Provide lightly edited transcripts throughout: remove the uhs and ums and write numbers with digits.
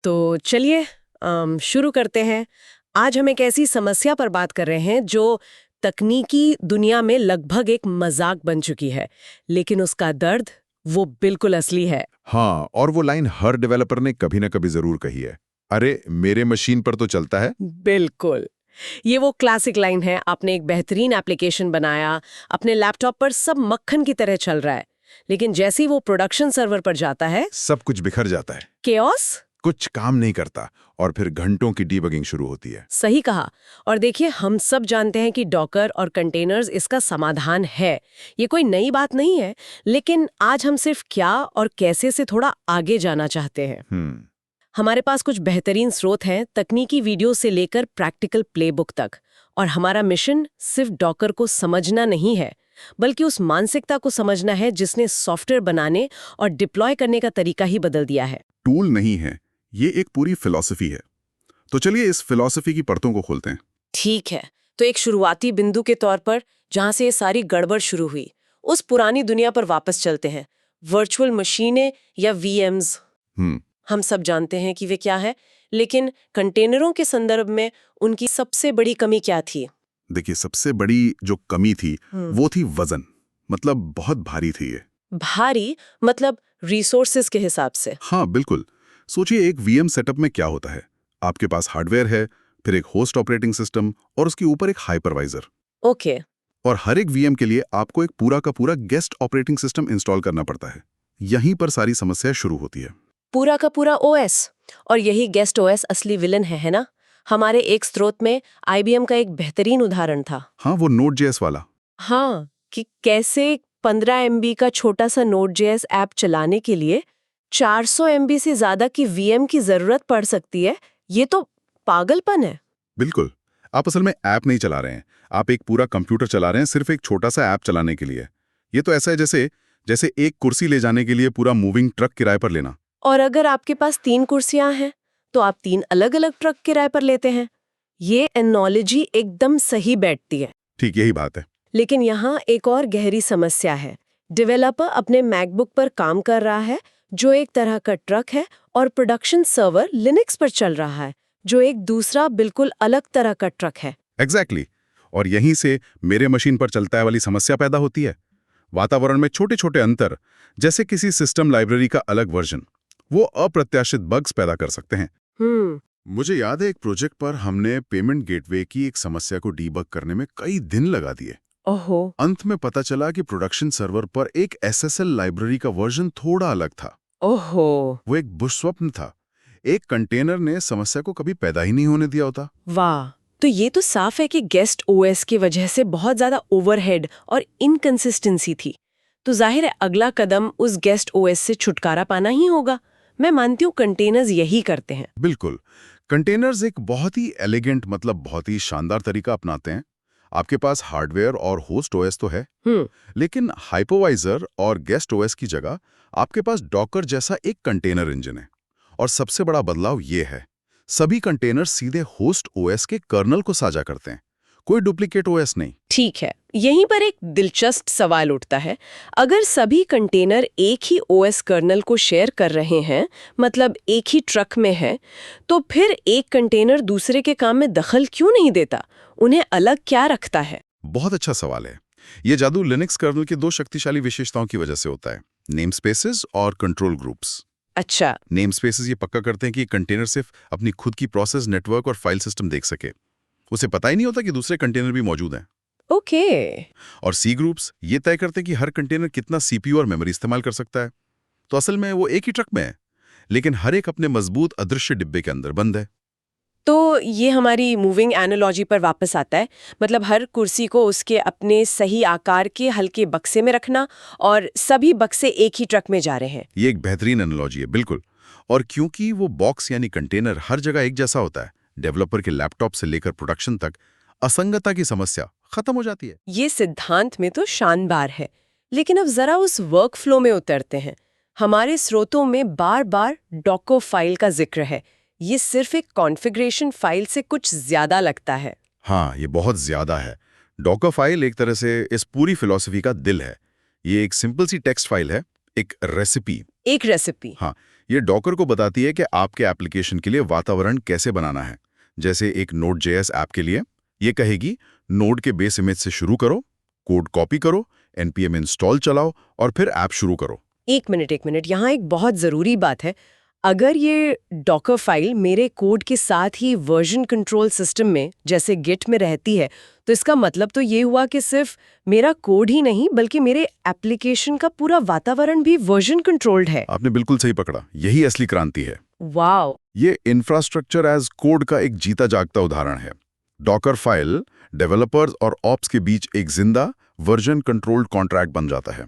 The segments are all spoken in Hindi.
तो चलिए शुरू करते हैं। आज हम एक ऐसी समस्या पर बात कर रहे हैं जो तकनीकी दुनिया में लगभग एक मजाक बन चुकी है, लेकिन उसका दर्द वो बिल्कुल असली है। हाँ, और वो लाइन हर डेवलपर ने कभी ना कभी जरूर कही है। अरे मेरे मशीन पर तो चलता है। बिल्कुल, ये वो क्लासिक लाइन है। आपने एक बेहतरीन एप्लीकेशन बनाया, अपने लैपटॉप पर सब मक्खन की तरह चल रहा है, लेकिन जैसे ही वो प्रोडक्शन सर्वर पर जाता है, सब कुछ बिखर जाता है, केओस। कुछ काम नहीं करता और फिर घंटों की डीबगिंग शुरू होती है। सही कहा। और देखिए, हम सब जानते हैं कि डॉकर और कंटेनर्स इसका समाधान है। ये कोई नई बात नहीं है, लेकिन आज हम सिर्फ क्या और कैसे से थोड़ा आगे जाना चाहते हैं। हमारे पास कुछ बेहतरीन स्रोत हैं, तकनीकी वीडियो से लेकर प्रैक्टिकल प्लेबुक तक। और हमारा मिशन सिर्फ डॉकर को समझना नहीं है, बल्कि उस मानसिकता को समझना है जिसने सॉफ्टवेयर बनाने और डिप्लॉय करने का तरीका ही बदल दिया है। टूल नहीं है, ये एक पूरी फिलॉसफी है। तो चलिए इस फिलॉसफी की परतों को खोलते हैं। ठीक है, तो एक शुरुआती बिंदु के तौर पर जहां से ये सारी गड़बड़ शुरू हुई, उस पुरानी दुनिया पर वापस चलते हैं। वर्चुअल मशीनें या वीएम्स। हम सब जानते हैं कि वे क्या है, लेकिन कंटेनरों के संदर्भ में उनकी सबसे बड़ी कमी क्या थी? देखिए, सबसे बड़ी जो कमी थी वो थी वजन। मतलब बहुत भारी थी ये। भारी मतलब रिसोर्सेज के हिसाब से? हाँ बिल्कुल। सोचिए एक वीएम सेटअप में क्या होता है। आपके पास हार्डवेयर है, फिर एक होस्ट ऑपरेटिंग सिस्टम और उसके ऊपर एक हाइपरवाइजर। ओके। और हर एक वीएम के लिए आपको एक पूरा का पूरा गेस्ट ऑपरेटिंग सिस्टम इंस्टॉल करना पड़ता है। यहीं पर सारी समस्या शुरू होती है। पूरा का पूरा ओएस। और यही गेस्ट ओएस असली विलन है ना? हमारे एक स्रोत में आईबीएम का एक बेहतरीन उदाहरण था। हाँ, वो Node.js वाला। हाँ, कि कैसे 15 MB का छोटा सा Node.js ऐप चलाने के लिए 400 MB से ज्यादा की वीएम की जरूरत पड़ सकती है। ये तो पागलपन है। बिल्कुल। आप असल में ऐप नहीं चला रहे हैं, आप एक पूरा कंप्यूटर चला रहे हैं सिर्फ एक छोटा सा ऐप चलाने के लिए। ये तो ऐसा है जैसे एक कुर्सी ले जाने के लिए पूरा मूविंग ट्रक किराए पर लेना। और अगर आपके पास 3 कुर्सियां हैं, तो आप 3 अलग-अलग ट्रक किराए पर लेते हैं। ये एनालॉजी एकदम सही बैठती है। ठीक यही बात है। लेकिन यहाँ एक और गहरी समस्या है। डेवलपर अपने मैकबुक पर काम कर रहा है, जो एक तरह का ट्रक है, और प्रोडक्शन सर्वर लिनक्स पर चल रहा है, जो एक दूसरा बिल्कुल अलग तरह का ट्रक है। एग्जैक्टली। और यहीं से मेरे मशीन पर चलता है वाली समस्या पैदा होती है। वातावरण में छोटे छोटे अंतर, जैसे किसी सिस्टम लाइब्रेरी का अलग वर्जन, वो अप्रत्याशित बग्स पैदा कर सकते हैं। मुझे याद है एक प्रोजेक्ट पर हमने पेमेंट गेटवे की एक समस्या को डीबग करने में कई दिन लगा दिए। ओहो। अंत में पता चला कि प्रोडक्शन सर्वर पर एक एसएसएल लाइब्रेरी का वर्जन थोड़ा अलग था। ओहो। वो एक दुःस्वप्न था। एक कंटेनर ने समस्या को कभी पैदा ही नहीं होने दिया होता। वाह, तो ये तो साफ है कि गेस्ट ओएस की वजह से बहुत ज्यादा ओवरहेड और इनकंसिस्टेंसी थी। तो जाहिर है अगला कदम उस गेस्ट ओएस से छुटकारा पाना ही होगा। मैं मानती हूँ कंटेनर्स यही करते हैं। बिल्कुल। कंटेनर्स एक बहुत ही एलिगेंट, मतलब बहुत ही शानदार तरीका अपनाते हैं। आपके पास हार्डवेयर और होस्ट ओएस तो है, लेकिन हाइपरवाइजर और गेस्ट ओएस की जगह आपके पास डॉकर जैसा एक कंटेनर इंजन है। और सबसे बड़ा बदलाव ये है, सभी कंटेनर सीधे होस्ट ओएस के कर्नल को साझा करते हैं, कोई डुप्लीकेट ओएस नहीं। ठीक है, यहीं पर एक दिलचस्प सवाल उठता है। अगर सभी कंटेनर एक ही ओएस कर्नल को शेयर कर रहे हैं, मतलब एक ही ट्रक में है, तो फिर एक कंटेनर दूसरे के काम में दखल क्यों नहीं देता? उन्हें अलग क्या रखता है? बहुत अच्छा सवाल है। ये जादू लिनक्स कर्नल की 2 शक्तिशाली विशेषताओं की वजह से होता है, नेम स्पेसेस और कंट्रोल ग्रुप्स। अच्छा। नेम स्पेसेस ये पक्का करते हैं कि कंटेनर सिर्फ अपनी खुद की प्रोसेस, नेटवर्क और फाइल सिस्टम देख सके। उसे पता ही नहीं होता कि दूसरे कंटेनर भी मौजूद हैं। ओके। और सी ग्रुप्स ये तय करते हैं कि हर कंटेनर कितना सीपीयू और मेमोरी इस्तेमाल कर सकता है। तो असल में वो एक ही ट्रक में है, लेकिन हर एक अपने मजबूत अदृश्य डिब्बे के अंदर बंद है। तो ये हमारी मूविंग एनालॉजी पर वापस आता है। मतलब हर कुर्सी को उसके अपने सही आकार के हल्के बक्से में रखना, और सभी बक्से एक ही ट्रक में जा रहे हैं। ये एक बेहतरीन एनालॉजी है, बिल्कुल। और क्योंकि वो बॉक्स यानी कंटेनर हर जगह एक जैसा होता है, डेवलपर के लैपटॉप से लेकर प्रोडक्शन तक असंगतता की समस्या खत्म हो जाती है। ये सिद्धांत में तो शानदार है, लेकिन अब जरा उस वर्क फ्लो में उतरते हैं। हमारे स्रोतों में बार बार डॉको फाइल का जिक्र है। ये सिर्फ एक कॉन्फ़िगरेशन फाइल से कुछ ज्यादा लगता है। हाँ, ये बहुत ज्यादा है। डॉकर फाइल एक तरह से इस पूरी फिलॉसफी का दिल है। ये एक सिंपल सी टेक्स्ट फाइल है, एक रेसिपी। एक रेसिपी। हाँ, ये डॉकर को बताती है कि आपके एप्लीकेशन के लिए वातावरण कैसे बनाना है। जैसे एक Node.js ऐप के लिए ये कहेगी नोड के बेस इमेज से शुरू करो, कोड कॉपी करो, npm इंस्टॉल चलाओ और फिर ऐप शुरू करो। एक मिनट, यहाँ एक बहुत ज़रूरी बात है। अगर ये डॉकर फाइल मेरे कोड के साथ ही वर्जन कंट्रोल सिस्टम में जैसे गिट में रहती है, तो इसका मतलब तो ये हुआ कि सिर्फ मेरा कोड ही नहीं बल्कि मेरे एप्लीकेशन का पूरा वातावरण भी वर्जन कंट्रोल्ड है। आपने बिल्कुल सही पकड़ा, यही असली क्रांति है। वाओ! ये इंफ्रास्ट्रक्चर एज कोड का एक जीता जागता उदाहरण है। डॉकर फाइल डेवलपर्स और ऑप्स के बीच एक जिंदा वर्जन कंट्रोल्ड कॉन्ट्रैक्ट बन जाता है।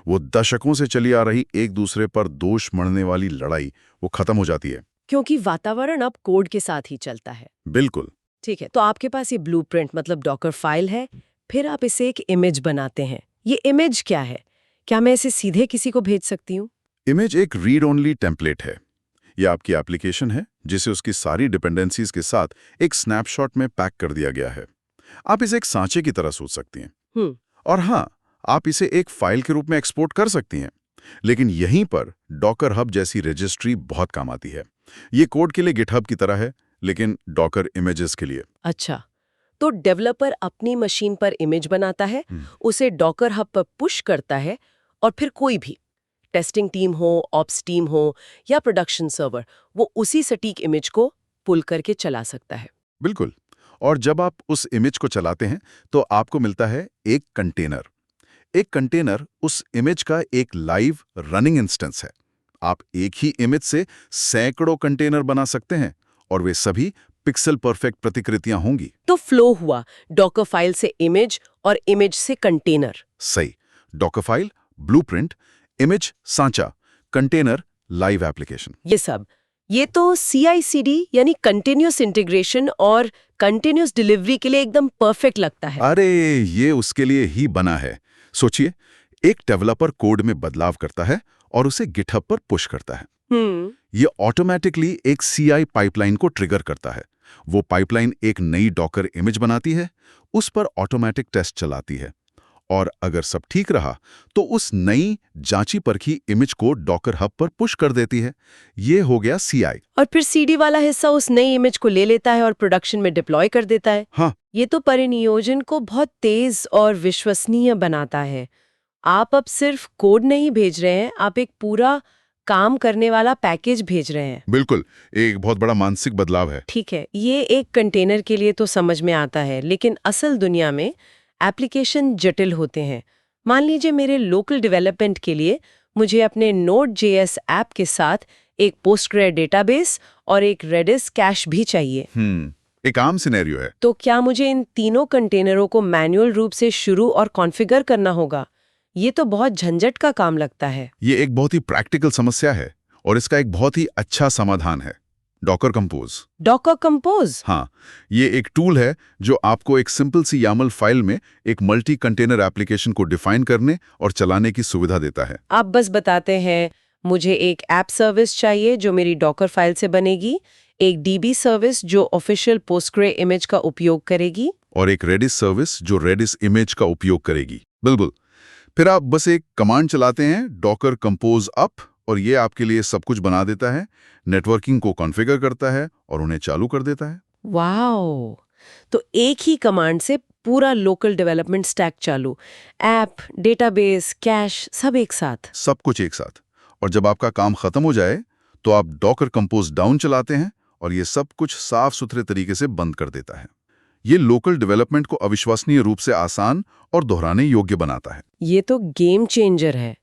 वो दशकों से चली आ रही एक दूसरे पर दोष मढ़ने वाली लड़ाई वो खत्म हो जाती है, क्योंकि वातावरण अब कोड के साथ ही चलता है। बिल्कुल। ठीक है, तो आपके पास ये ब्लूप्रिंट मतलब डॉकर फाइल है, फिर आप इसे एक इमेज बनाते हैं। ये इमेज क्या है? क्या मैं इसे सीधे किसी को भेज सकती हूँ? इमेज एक रीड ओनली टेम्पलेट है। यह आपकी एप्लीकेशन है जिसे उसकी सारी डिपेंडेंसीज के साथ एक स्नैपशॉट में पैक कर दिया गया है। आप इसे एक सांचे की तरह सोच सकती हैं। और हाँ, आप इसे एक फाइल के रूप में एक्सपोर्ट कर सकती हैं। लेकिन यहीं पर डॉकर हब जैसी रजिस्ट्री बहुत काम आती है। ये कोड के लिए गिटहब की तरह है, लेकिन डॉकर इमेजेस के लिए। अच्छा, तो डेवलपर अपनी मशीन पर इमेज बनाता है, उसे डॉकर हब पर पुश करता है और फिर कोई भी टेस्टिंग टीम हो, ऑप्स टीम हो या प्रोडक्शन सर्वर, वो उसी सटीक इमेज को पुल करके चला सकता है। बिल्कुल। और जब आप उस इमेज को चलाते हैं तो आपको मिलता है एक कंटेनर। एक कंटेनर उस इमेज का एक लाइव रनिंग इंस्टेंस है। आप एक ही इमेज से सैकड़ों कंटेनर बना सकते हैं और वे सभी पिक्सल परफेक्ट प्रतिकृतियां होंगी। तो फ्लो हुआ डॉकर फाइल से इमेज और इमेज से कंटेनर। सही। डॉकर फाइल, ब्लूप्रिंट, इमेज सांचा, कंटेनर, लाइव एप्लीकेशन। ये तो CI/CD यानी कंटिन्यूस इंटीग्रेशन और कंटिन्यूस डिलीवरी के लिए एकदम परफेक्ट लगता है। अरे ये उसके लिए ही बना है। सोचिए, एक डेवलपर कोड में बदलाव करता है और उसे गिटहब पर पुश करता है। ये ऑटोमेटिकली एक CI पाइपलाइन को ट्रिगर करता है। वो पाइपलाइन एक नई डॉकर इमेज बनाती है, उस पर ऑटोमेटिक टेस्ट चलाती है और अगर सब ठीक रहा तो उस नई जांची परखी इमेज को डॉकर हब पर पुश कर देती है। ये हो गया CI। और फिर CD वाला हिस्सा उस नई इमेज को ले लेता है और प्रोडक्शन में डिप्लॉय कर देता है। हाँ, ये तो परिनियोजन को बहुत तेज और विश्वसनीय बनाता है। आप अब सिर्फ कोड नहीं भेज रहे हैं, आप एक पूरा काम करने वाला पैकेज भेज रहे हैं। बिल्कुल, एक बहुत बड़ा मानसिक बदलाव है। ठीक है, ये एक कंटेनर के लिए तो समझ में आता है, लेकिन असल दुनिया में एप्लीकेशन जटिल होते हैं। मान लीजिए मेरे लोकल डेवलपमेंट के लिए मुझे अपने Node.js ऐप के साथ एक पोस्टग्रे डेटाबेस और एक रेडिस कैश भी चाहिए। एक आम सिनेरियो है। तो क्या मुझे इन तीनों कंटेनरों को मैन्युअल रूप से शुरू और कॉन्फ़िगर करना होगा? ये तो बहुत झंझट का काम लगता है। ये एक बहुत ही प्रैक्टिकल समस्या है और इसका एक बहुत ही अच्छा समाधान है, डॉकर कंपोज। Docker compose? हाँ, ये एक टूल है जो आपको एक सिंपल सी YAML फाइल में एक मल्टी कंटेनर एप्लीकेशन को डिफाइन करने और चलाने की सुविधा देता है। आप बस बताते हैं, मुझे एक ऐप सर्विस चाहिए जो मेरी डॉकर फाइल से बनेगी, एक DB सर्विस जो ऑफिशियल पोस्टग्रे इमेज का उपयोग करेगी, और एक रेडिस सर्विस जो रेडिस इमेज का उपयोग करेगी। बिल्कुल। फिर आप बस एक कमांड चलाते हैं, डॉकर कंपोज अप, और ये आपके लिए सब कुछ बना देता है, नेटवर्किंग को कॉन्फ़िगर करता है और उन्हें चालू कर देता है। वाओ! तो एक ही कमांड से पूरा लोकल डेवलपमेंट स्टैक चालू, ऐप, डेटाबेस, कैश, सब एक साथ। सब कुछ एक साथ। और जब आपका काम खत्म हो जाए तो आप डॉकर कंपोज डाउन चलाते हैं और ये सब कुछ साफ सुथरे तरीके से बंद कर देता है। ये लोकल डेवलपमेंट को अविश्वसनीय रूप से आसान और दोहराने योग्य बनाता है। ये तो गेम चेंजर है।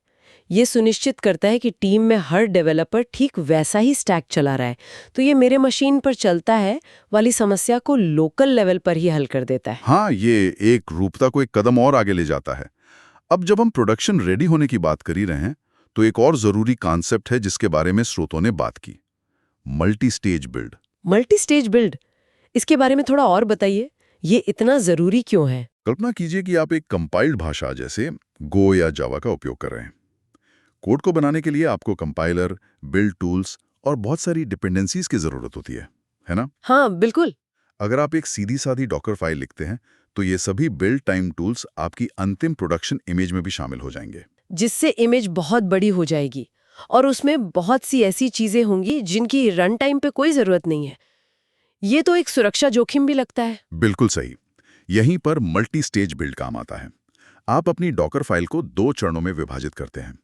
ये सुनिश्चित करता है कि टीम में हर डेवलपर ठीक वैसा ही स्टैक चला रहा है, तो ये मेरे मशीन पर चलता है वाली समस्या को लोकल लेवल पर ही हल कर देता है। हाँ, ये एक रूपता को एक कदम और आगे ले जाता है। अब जब हम प्रोडक्शन रेडी होने की बात कर ही रहे हैं तो एक और जरूरी कॉन्सेप्ट है जिसके बारे में स्रोतों ने बात की, multi stage build. Multi stage build, इसके बारे में थोड़ा और बताइए, ये इतना जरूरी क्यों है? कल्पना कीजिए कि आप एक कंपाइल्ड भाषा जैसे गो या जावा का उपयोग कर रहे हैं। कोड को बनाने के लिए आपको कंपाइलर, बिल्ड टूल्स और बहुत सारी डिपेंडेंसीज की जरूरत होती है ना? हाँ, बिल्कुल। अगर आप एक सीधी सादी डॉकर फाइल लिखते हैं तो ये सभी बिल्ड टाइम टूल्स आपकी अंतिम प्रोडक्शन इमेज में भी शामिल हो जाएंगे, जिससे इमेज बहुत बड़ी हो जाएगी और उसमें बहुत सी ऐसी चीजें होंगी जिनकी रन टाइम पे कोई जरूरत नहीं है। ये तो एक सुरक्षा जोखिम भी लगता है। बिल्कुल सही। यहीं पर मल्टी स्टेज बिल्ड काम आता है। आप अपनी डॉकर फाइल को 2 चरणों में विभाजित करते हैं।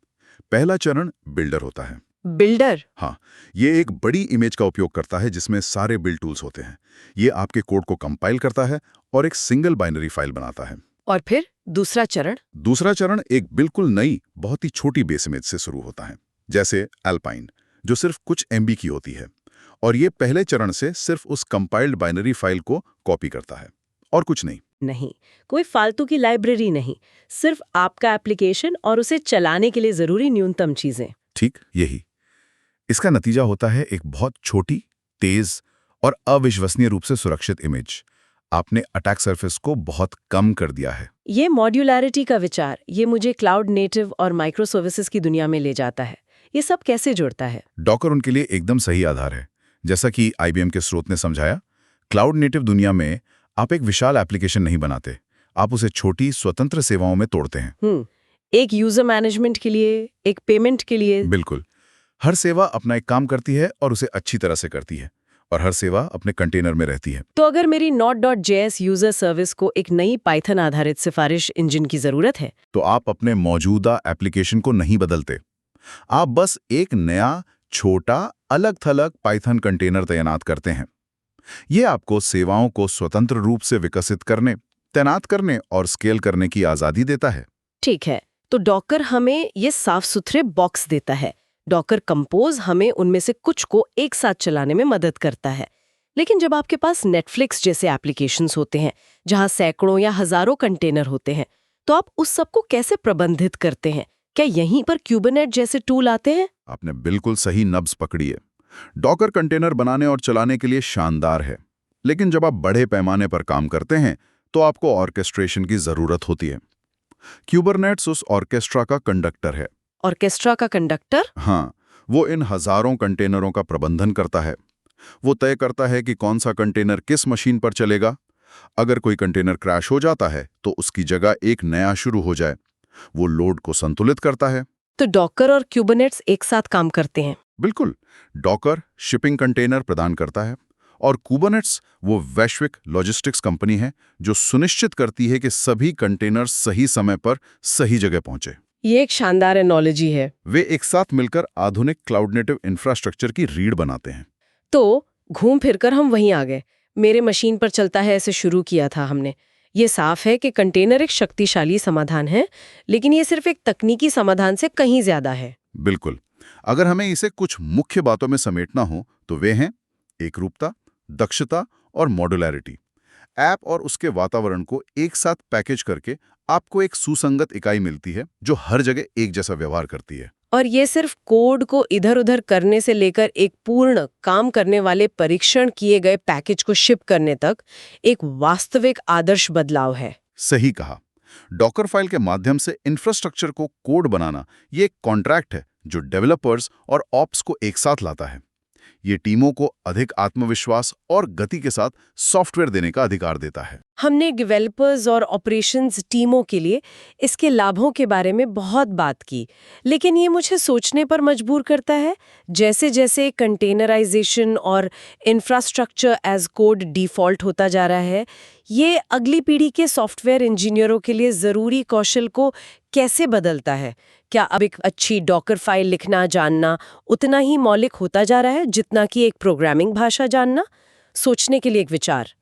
पहला चरण बिल्डर होता है। बिल्डर? हाँ, ये एक बड़ी इमेज का उपयोग करता है जिसमें सारे बिल्ड टूल्स होते हैं। ये आपके कोड को कंपाइल करता है और एक सिंगल बाइनरी फाइल बनाता है। और फिर दूसरा चरण? दूसरा चरण एक बिल्कुल नई, बहुत ही छोटी बेस इमेज से शुरू होता है, जैसे एल्पाइन, जो सिर्फ कुछ MB की होती है। और ये पहले चरण से सिर्फ उस कंपाइल्ड बाइनरी फाइल को कॉपी करता है और कुछ नहीं। नहीं, कोई फालतू की लाइब्रेरी नहीं, सिर्फ आपका एप्लीकेशन और उसे चलाने के लिए जरूरी न्यूनतम चीजें। ठीक यही। इसका नतीजा होता है एक बहुत छोटी, तेज और अविश्वसनीय रूप से सुरक्षित इमेज। आपने अटैक सरफेस को बहुत कम कर दिया है। ये मॉड्यूलैरिटी का विचार, ये मुझे क्लाउड नेटिव और माइक्रो सर्विसेज की दुनिया में ले जाता है। ये सब कैसे जुड़ता है? डॉकर उनके लिए एकदम सही आधार है। जैसा कि IBM के स्रोत ने समझाया, क्लाउड नेटिव दुनिया में आप एक विशाल एप्लीकेशन नहीं बनाते, आप उसे छोटी स्वतंत्र सेवाओं में तोड़ते हैं। एक यूजर मैनेजमेंट के लिए, एक पेमेंट के लिए। बिल्कुल। हर सेवा अपना एक काम करती है और उसे अच्छी तरह से करती है, और हर सेवा अपने कंटेनर में रहती है। तो अगर मेरी Node.js यूजर सर्विस को एक नई पाइथन आधारित सिफारिश इंजन की जरूरत है, तो आप अपने मौजूदा एप्लीकेशन को नहीं बदलते, आप बस एक नया, छोटा, अलग-थलग पाइथन कंटेनर तैनात करते हैं। ये आपको सेवाओं को स्वतंत्र रूप से विकसित करने, तैनात करने और स्केल करने की आज़ादी देता है। ठीक है, तो डॉकर हमें ये साफ सुथरे बॉक्स देता है। डॉकर कंपोज हमें उनमें से कुछ को एक साथ चलाने में मदद करता है। लेकिन जब आपके पास नेटफ्लिक्स जैसे एप्लीकेशंस होते हैं, जहां सैकड़ों या हजारों कंटेनर होते हैं, तो आप उस सबको कैसे प्रबंधित करते हैं? क्या यहीं पर क्यूबरनेट जैसे टूल आते हैं? आपने बिल्कुल सही नब्ज पकड़ी है। डॉकर कंटेनर बनाने और चलाने के लिए शानदार है, लेकिन जब आप बड़े पैमाने पर काम करते हैं तो आपको ऑर्केस्ट्रेशन की जरूरत होती है। क्यूबरनेट्स उस ऑर्केस्ट्रा का कंडक्टर है। ऑर्केस्ट्रा का कंडक्टर? हाँ, वो इन हजारों कंटेनरों का प्रबंधन करता है। वो तय करता है कि कौन सा कंटेनर किस मशीन पर चलेगा। अगर कोई कंटेनर क्रैश हो जाता है तो उसकी जगह एक नया शुरू हो जाए। वो लोड को संतुलित करता है। तो डॉकर और क्यूबरनेट्स एक साथ काम करते हैं? बिल्कुल। डॉकर शिपिंग कंटेनर प्रदान करता है और कुबरनेट्स वो वैश्विक लॉजिस्टिक्स कंपनी है जो सुनिश्चित करती है कि सभी कंटेनर सही समय पर सही जगह पहुंचे। ये एक शानदार एनोलॉजी है। वे एक साथ मिलकर आधुनिक क्लाउड नेटिव इंफ्रास्ट्रक्चर की रीढ़ बनाते हैं। तो घूम फिरकर हम वहीं आ गए। मेरे मशीन पर चलता है ऐसे शुरू किया था हमने। ये साफ है कि कंटेनर एक शक्तिशाली समाधान है, लेकिन ये सिर्फ एक तकनीकी समाधान से कहीं ज्यादा है। बिल्कुल। अगर हमें इसे कुछ मुख्य बातों में समेटना हो तो वे हैं एकरूपता, दक्षता और मॉड्यूलैरिटी। ऐप और उसके वातावरण को एक साथ पैकेज करके आपको एक सुसंगत इकाई मिलती है जो हर जगह एक जैसा व्यवहार करती है। और ये सिर्फ कोड को इधर-उधर करने से लेकर एक पूर्ण काम करने वाले परीक्षण किए गए पैकेज को शिप करने तक एक वास्तविक आदर्श बदलाव है। सही कहा। डॉकर फाइल के माध्यम से इंफ्रास्ट्रक्चर को कोड बनाना ये एक कॉन्ट्रैक्ट है जो डेवलपर्स और ऑप्स को एक साथ लाता है। ये टीमों को अधिक आत्मविश्वास और गति के साथ सॉफ्टवेयर देने का अधिकार देता है। हमने डेवलपर्स और ऑपरेशंस टीमों के लिए इसके लाभों के बारे में बहुत बात की, लेकिन ये मुझे सोचने पर मजबूर करता है। जैसे जैसे कंटेनराइजेशन और इंफ्रास्ट्रक्चर एज कोड डिफॉल्ट होता जा रहा है, ये अगली पीढ़ी के सॉफ्टवेयर इंजीनियरों के लिए ज़रूरी कौशल को कैसे बदलता है? क्या अब एक अच्छी डॉकर फाइल लिखना जानना उतना ही मौलिक होता जा रहा है जितना कि एक प्रोग्रामिंग भाषा जानना? सोचने के लिए एक विचार।